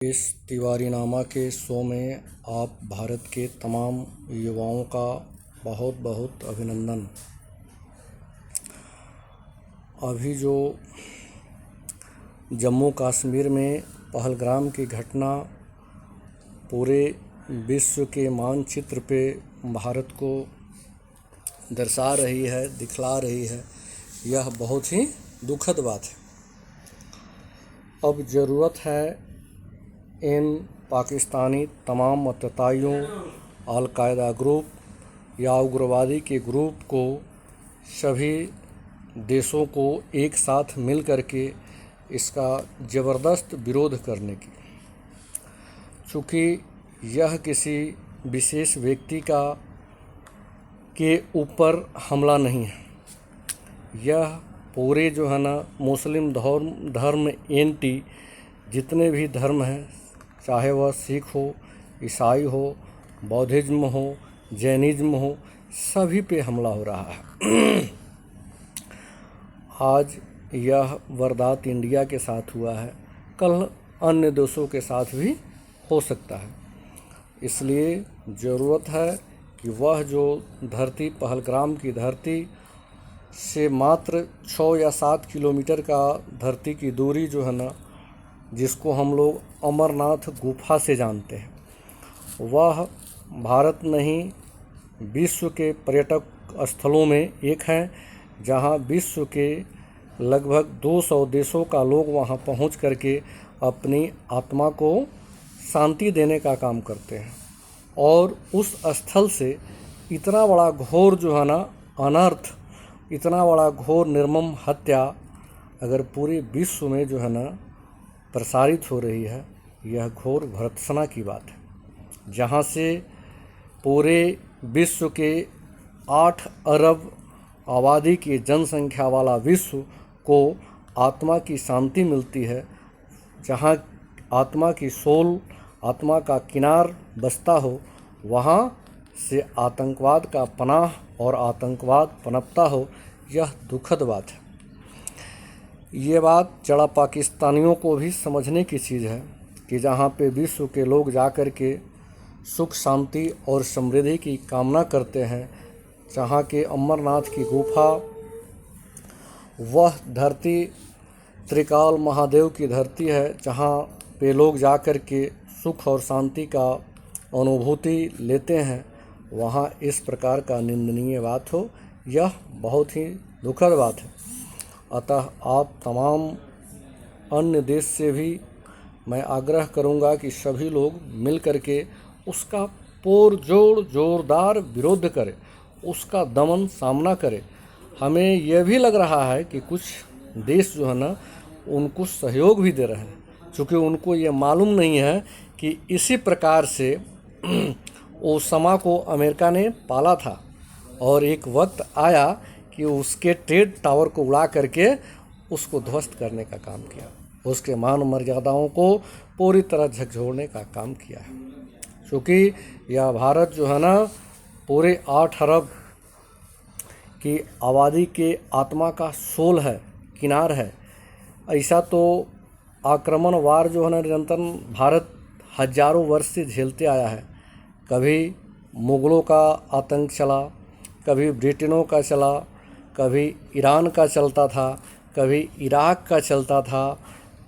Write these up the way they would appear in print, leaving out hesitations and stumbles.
इस तिवारीनामा के शो में आप भारत के तमाम युवाओं का बहुत बहुत अभिनंदन। अभी जो जम्मू कश्मीर में पहलगाम की घटना पूरे विश्व के मानचित्र पे भारत को दर्शा रही है, दिखला रही है, यह बहुत ही दुखद बात है। अब ज़रूरत है इन पाकिस्तानी तमाम मतताइयों, अल-कायदा ग्रुप या उग्रवादी के ग्रुप को, सभी देशों को एक साथ मिल करके इसका ज़बरदस्त विरोध करने की। चूँकि यह किसी विशेष व्यक्ति के ऊपर हमला नहीं है, यह पूरे जो है ना मुस्लिम धर्म एंटी जितने भी धर्म हैं, चाहे वह सिख हो, ईसाई हो, बौद्धिज्म हो, जैनिज्म हो, सभी पे हमला हो रहा है। आज यह वारदात इंडिया के साथ हुआ है, कल अन्य देशों के साथ भी हो सकता है। इसलिए ज़रूरत है कि वह जो धरती पहलगाम की धरती से मात्र 6 या 7 किलोमीटर का धरती की दूरी जो है ना, जिसको हम लोग अमरनाथ गुफा से जानते हैं, वह भारत नहीं विश्व के पर्यटक स्थलों में एक है, जहां विश्व के लगभग 200 देशों का लोग वहां पहुंच करके अपनी आत्मा को शांति देने का काम करते हैं। और उस स्थल से इतना बड़ा घोर जो है ना अनर्थ, इतना बड़ा घोर निर्मम हत्या अगर पूरे विश्व में जो है ना प्रसारित हो रही है, यह घोर भर्त्सना की बात है। जहाँ से पूरे विश्व के 8 अरब आबादी की जनसंख्या वाला विश्व को आत्मा की शांति मिलती है, जहाँ आत्मा की सोल, आत्मा का किनार बसता हो, वहाँ से आतंकवाद का पनाह और आतंकवाद पनपता हो, यह दुखद बात है। ये बात जरा पाकिस्तानियों को भी समझने की चीज़ है कि जहाँ पे विश्व के लोग जाकर के सुख शांति और समृद्धि की कामना करते हैं, जहाँ के अमरनाथ की गुफा, वह धरती त्रिकाल महादेव की धरती है, जहाँ पे लोग जाकर के सुख और शांति का अनुभूति लेते हैं, वहाँ इस प्रकार का निंदनीय बात हो, यह बहुत ही दुखद बात है। अतः आप तमाम अन्य देश से भी मैं आग्रह करूंगा कि सभी लोग मिल करके उसका जोरदार विरोध करें, उसका दमन सामना करें। हमें यह भी लग रहा है कि कुछ देश जो है ना उनको सहयोग भी दे रहे हैं, क्योंकि उनको ये मालूम नहीं है कि इसी प्रकार से ओसामा को अमेरिका ने पाला था और एक वक्त आया कि उसके ट्रेड टावर को उड़ा करके उसको ध्वस्त करने का काम किया, उसके मान मर्यादाओं को पूरी तरह झकझोरने का काम किया है। क्योंकि यह भारत जो है ना पूरे 8 अरब की आबादी के आत्मा का सोल है, किनार है। ऐसा तो आक्रमणवार जो है ना निरंतर भारत हजारों वर्ष से झेलते आया है। कभी मुग़लों का आतंक चला, कभी ब्रिटेनों का चला, कभी ईरान का चलता था, कभी इराक का चलता था,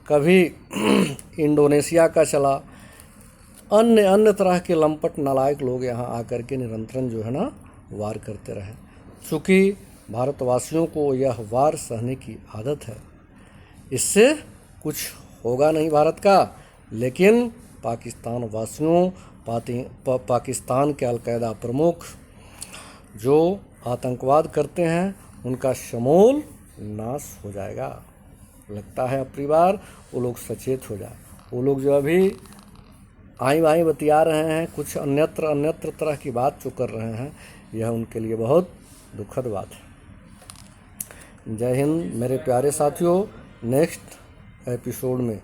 कभी इंडोनेशिया का चला। अन्य तरह के लंपट नालायक लोग यहाँ आकर के निरंतरन जो है ना वार करते रहे। चूँकि भारतवासियों को यह वार सहने की आदत है, इससे कुछ होगा नहीं भारत का। लेकिन पाकिस्तान वासियों, पाकिस्तान के अल-कायदा प्रमुख जो आतंकवाद करते हैं, उनका समूल नाश हो जाएगा। लगता है अब बार वो लोग सचेत हो जाए। वो लोग जो अभी आई भाई बतिया रहे हैं, कुछ अन्यत्र तरह की बात जो कर रहे हैं, यह उनके लिए बहुत दुखद बात है। जय हिंद मेरे प्यारे साथियों। नेक्स्ट एपिसोड में